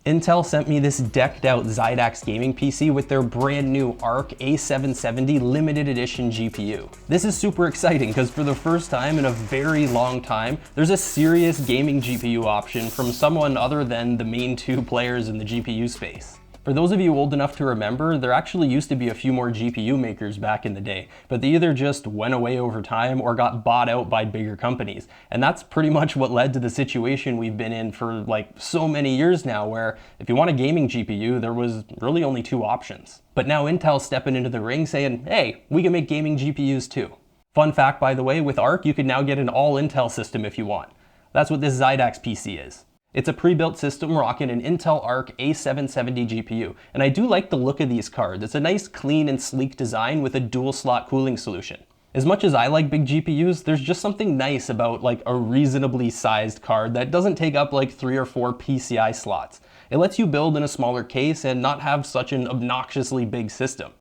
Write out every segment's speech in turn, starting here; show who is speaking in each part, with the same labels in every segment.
Speaker 1: Intel sent me this decked out Xidax Gaming PC with their brand new ARC A770 limited edition GPU. This is super exciting because for the first time in a very long time, there's a serious gaming GPU option from someone other than the main two players in the GPU space. For those of you old enough to remember, there actually used to be a few more GPU makers back in the day, but they either just went away over time or got bought out by bigger companies. And that's pretty much what led to the situation we've been in for like so many years now, where if you want a gaming GPU, there was really only two options. But now Intel's stepping into the ring saying, hey, we can make gaming GPUs too. Fun fact, by the way, with ARC, you can now get an all Intel system if you want. That's what this Xidax PC is. It's a pre-built system rocking an Intel ARC A770 GPU, and I do like the look of these cards. It's a nice clean and sleek design with a dual slot cooling solution. As much as I like big GPUs, there's just something nice about like a reasonably sized card that doesn't take up like 3 or 4 PCI slots. It lets you build in a smaller case and not have such an obnoxiously big system.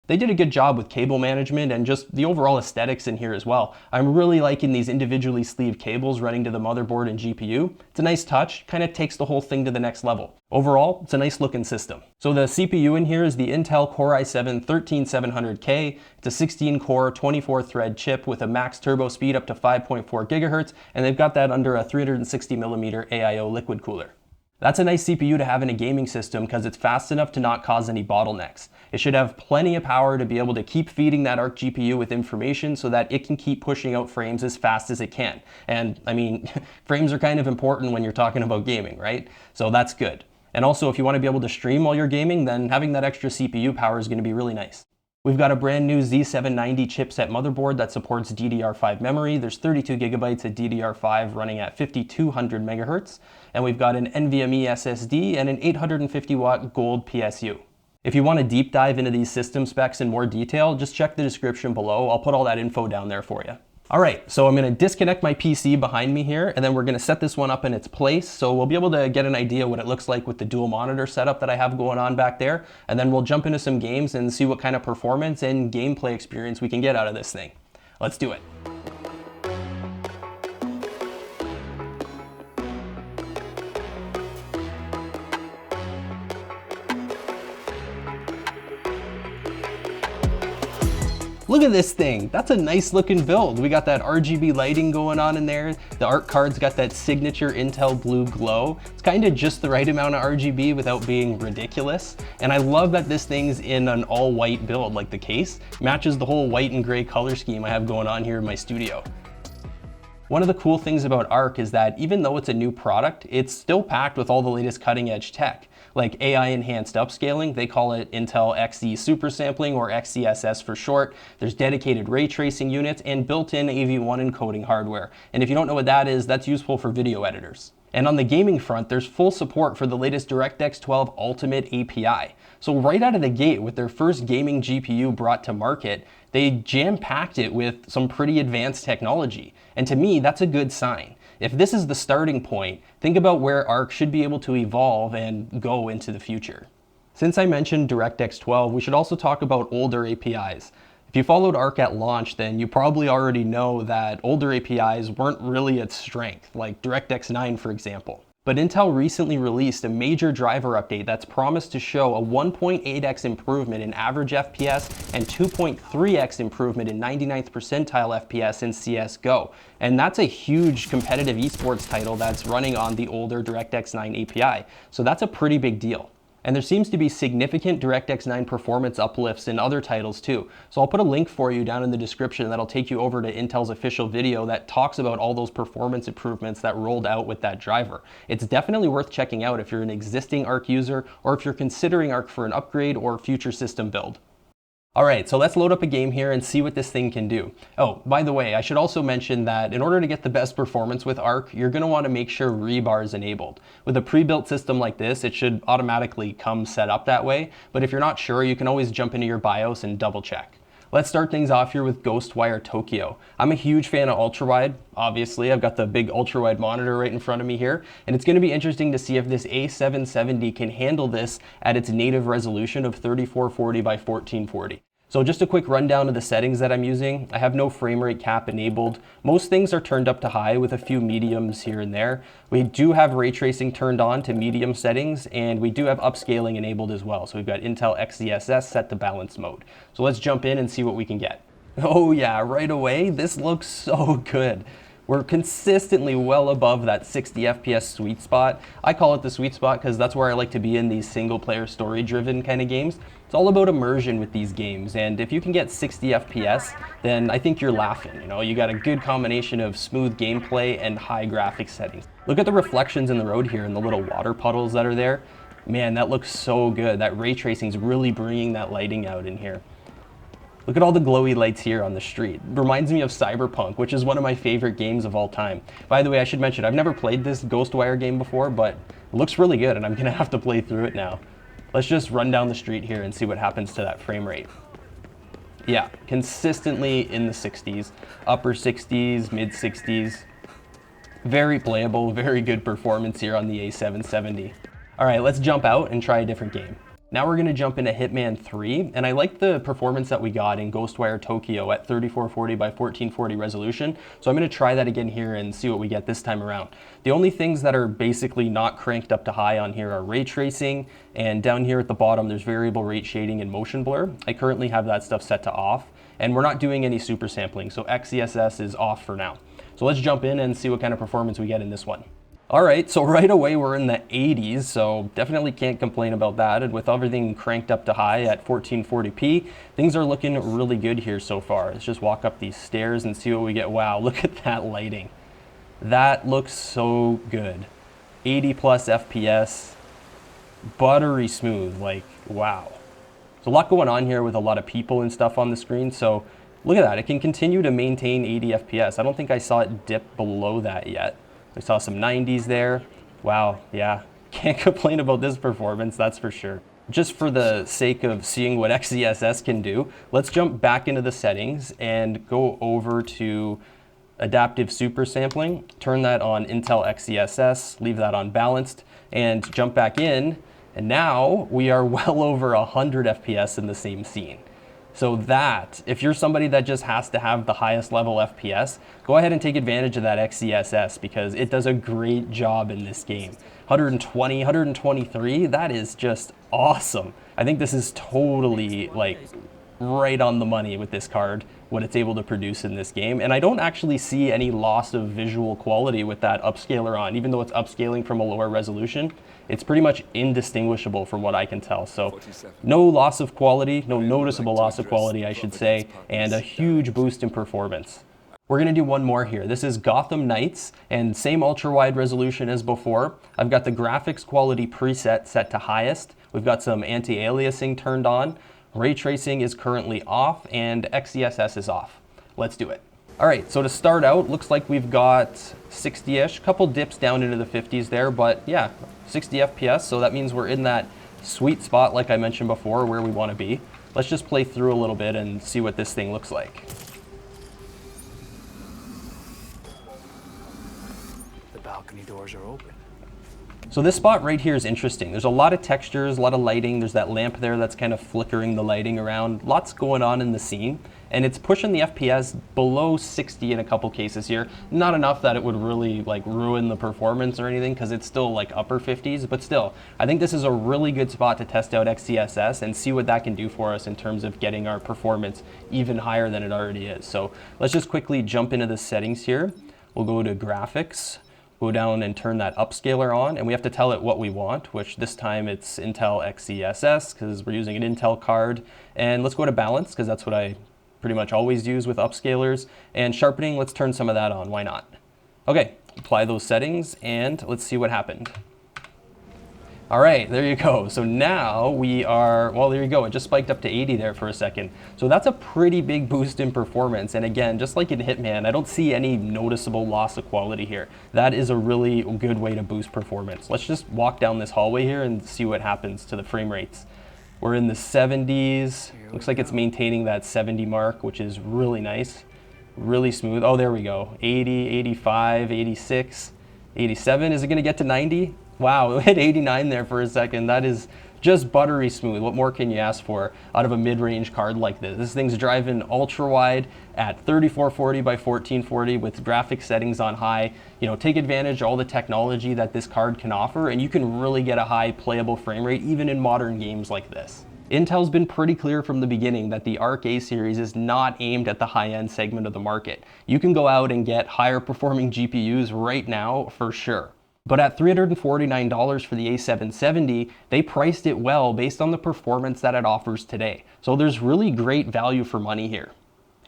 Speaker 1: They did a good job with cable management and just the overall aesthetics in here as well. I'm really liking these individually sleeved cables running to the motherboard and GPU. It's a nice touch, kind of takes the whole thing to the next level. Overall, it's a nice looking system. So the CPU in here is the Intel Core i7-13700K. It's a 16 core, 24 thread chip with a max turbo speed up to 5.4 gigahertz, and they've got that under a 360mm AIO liquid cooler. That's a nice CPU to have in a gaming system because it's fast enough to not cause any bottlenecks. It should have plenty of power to be able to keep feeding that ARC GPU with information so that it can keep pushing out frames as fast as it can. And I mean, frames are kind of important when you're talking about gaming, right? So that's good. And also, if you want to be able to stream while you're gaming, then having that extra CPU power is going to be really nice. We've got a brand new Z790 chipset motherboard that supports DDR5 memory. There's 32 gigabytes of DDR5 running at 5200 megahertz. And we've got an NVMe SSD and an 850 watt gold PSU. If you want to deep dive into these system specs in more detail, just check the description below. I'll put all that info down there for you. All right, so I'm going to disconnect my PC behind me here, and then we're going to set this one up in its place. So we'll be able to get an idea what it looks like with the dual monitor setup that I have going on back there. And then we'll jump into some games and see what kind of performance and gameplay experience we can get out of this thing. Let's do it. Look at this thing, that's a nice looking build. We got that RGB lighting going on in there. The ARC card's got that signature Intel blue glow. It's kind of just the right amount of RGB without being ridiculous. And I love that this thing's in an all white build, like the case matches the whole white and gray color scheme I have going on here in my studio. One of the cool things about ARC is that even though it's a new product, it's still packed with all the latest cutting edge tech. Like AI enhanced upscaling, they call it Intel Xe Super Sampling, or XeSS for short. There's dedicated ray tracing units and built-in AV1 encoding hardware. And if you don't know what that is, that's useful for video editors. And on the gaming front, there's full support for the latest DirectX 12 Ultimate API. So right out of the gate, with their first gaming GPU brought to market, they jam-packed it with some pretty advanced technology. And to me, that's a good sign. If this is the starting point, think about where ARC should be able to evolve and go into the future. Since I mentioned DirectX 12, we should also talk about older APIs. If you followed ARC at launch, then you probably already know that older APIs weren't really its strength, like DirectX 9 for example. But Intel recently released a major driver update that's promised to show a 1.8x improvement in average FPS and 2.3x improvement in 99th percentile FPS in CSGO. And that's a huge competitive esports title that's running on the older DirectX 9 API. So that's a pretty big deal. And there seems to be significant DirectX 9 performance uplifts in other titles too. So I'll put a link for you down in the description that'll take you over to Intel's official video that talks about all those performance improvements that rolled out with that driver. It's definitely worth checking out if you're an existing ARC user or if you're considering ARC for an upgrade or future system build. All right, so let's load up a game here and see what this thing can do. Oh, by the way, I should also mention that in order to get the best performance with ARC, you're gonna wanna make sure rebar is enabled. With a pre-built system like this, it should automatically come set up that way, but if you're not sure, you can always jump into your BIOS and double check. Let's start things off here with Ghostwire Tokyo. I'm a huge fan of ultrawide. Obviously, I've got the big ultrawide monitor right in front of me here, and it's gonna be interesting to see if this A770 can handle this at its native resolution of 3440 by 1440. So just a quick rundown of the settings that I'm using. I have no frame rate cap enabled. Most things are turned up to high with a few mediums here and there. We do have ray tracing turned on to medium settings, and we do have upscaling enabled as well. So we've got Intel XESS set to balance mode. So let's jump in and see what we can get. Oh yeah, right away, this looks so good. We're consistently well above that 60 FPS sweet spot. I call it the sweet spot because that's where I like to be in these single player story driven kind of games. It's all about immersion with these games, and if you can get 60 FPS, then I think you're laughing. You know, you got a good combination of smooth gameplay and high graphics settings. Look at the reflections in the road here and the little water puddles that are there. Man, that looks so good. That ray tracing is really bringing that lighting out in here. Look at all the glowy lights here on the street. It reminds me of Cyberpunk, which is one of my favorite games of all time. By the way, I should mention, I've never played this Ghostwire game before, but it looks really good and I'm gonna have to play through it now. Let's just run down the street here and see what happens to that frame rate. Yeah, consistently in the 60s, upper 60s, mid 60s. Very playable, very good performance here on the A770. All right, let's jump out and try a different game. Now we're going to jump into Hitman 3, and I like the performance that we got in Ghostwire Tokyo at 3440 by 1440 resolution, so I'm going to try that again here and see what we get this time around. The only things that are basically not cranked up to high on here are ray tracing, and down here at the bottom there's variable rate shading and motion blur. I currently have that stuff set to off, and we're not doing any super sampling, so XESS is off for now. So let's jump in and see what kind of performance we get in this one. All right, so right away we're in the 80s, so definitely can't complain about that. And with everything cranked up to high at 1440p, things are looking really good here so far. Let's just walk up these stairs and see what we get. Wow, look at that lighting. That looks so good. 80 plus FPS, buttery smooth, like wow. There's a lot going on here with a lot of people and stuff on the screen, so look at that. It can continue to maintain 80 FPS. I don't think I saw it dip below that yet. We saw some 90s there. Wow, yeah, can't complain about this performance, that's for sure. Just for the sake of seeing what XESS can do, let's jump back into the settings and go over to adaptive super sampling, turn that on Intel XESS, leave that on balanced, and jump back in, and now we are well over 100 FPS in the same scene. So that, if you're somebody that just has to have the highest level FPS, go ahead and take advantage of that XESS because it does a great job in this game. 120, 123, that is just awesome. I think this is totally like right on the money with this card, what it's able to produce in this game. And I don't actually see any loss of visual quality with that upscaler on, even though it's upscaling from a lower resolution. It's pretty much indistinguishable from what I can tell. So no loss of quality, no noticeable loss of quality, I should say, and a huge boost in performance. We're gonna do one more here. This is Gotham Knights, and same ultra-wide resolution as before. I've got the graphics quality preset set to highest. We've got some anti-aliasing turned on. Ray tracing is currently off, and XESS is off. Let's do it. All right, so to start out, looks like we've got 60-ish, couple dips down into the 50s there, but yeah, 60 FPS, so that means we're in that sweet spot, like I mentioned before, where we want to be. Let's just play through a little bit and see what this thing looks like.
Speaker 2: The balcony doors are open.
Speaker 1: So this spot right here is interesting. There's a lot of textures, a lot of lighting. There's that lamp there that's kind of flickering the lighting around. Lots going on in the scene. And it's pushing the FPS below 60 in a couple cases here. Not enough that it would really like ruin the performance or anything because it's still like upper 50s, but still, I think this is a really good spot to test out XESS and see what that can do for us in terms of getting our performance even higher than it already is. So let's just quickly jump into the settings here. We'll go to graphics, go down and turn that upscaler on, and we have to tell it what we want, which this time it's Intel XESS because we're using an Intel card. And let's go to balance because that's what I pretty much always use with upscalers. And sharpening, let's turn some of that on, why not? Okay, apply those settings and let's see what happened. All right, there you go. So now we are, well, there you go. It just spiked up to 80 there for a second. So that's a pretty big boost in performance. And again, just like in Hitman, I don't see any noticeable loss of quality here. That is a really good way to boost performance. Let's just walk down this hallway here and see what happens to the frame rates. We're in the 70s. Looks like it's maintaining that 70 mark, which is really nice. Really smooth. Oh, there we go. 80, 85, 86, 87. Is it going to get to 90? Wow, it hit 89 there for a second. That is just buttery smooth. What more can you ask for out of a mid-range card like this? This thing's driving ultra wide at 3440 by 1440 with graphics settings on high. You know, take advantage of all the technology that this card can offer, and you can really get a high playable frame rate even in modern games like this. Intel's been pretty clear from the beginning that the ARC A series is not aimed at the high-end segment of the market. You can go out and get higher performing GPUs right now for sure. But at $349 for the A770, they priced it well based on the performance that it offers today. So there's really great value for money here.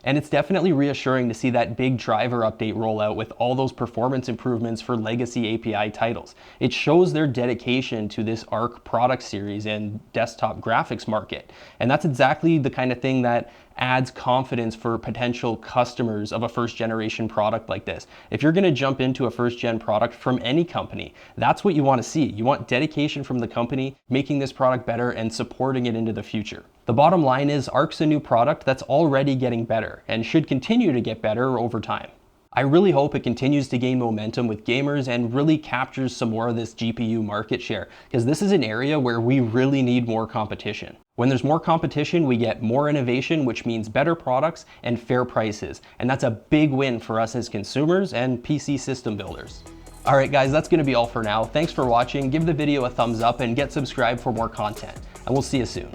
Speaker 1: And it's definitely reassuring to see that big driver update roll out with all those performance improvements for legacy API titles. It shows their dedication to this ARC product series and desktop graphics market. And that's exactly the kind of thing that adds confidence for potential customers of a first generation product like this. If you're gonna jump into a first gen product from any company, that's what you wanna see. You want dedication from the company, making this product better and supporting it into the future. The bottom line is ARC's a new product that's already getting better and should continue to get better over time. I really hope it continues to gain momentum with gamers and really captures some more of this GPU market share, because this is an area where we really need more competition. When there's more competition, we get more innovation, which means better products and fair prices. And that's a big win for us as consumers and PC system builders. All right, guys, that's gonna be all for now. Thanks for watching. Give the video a thumbs up and get subscribed for more content. And we'll see you soon.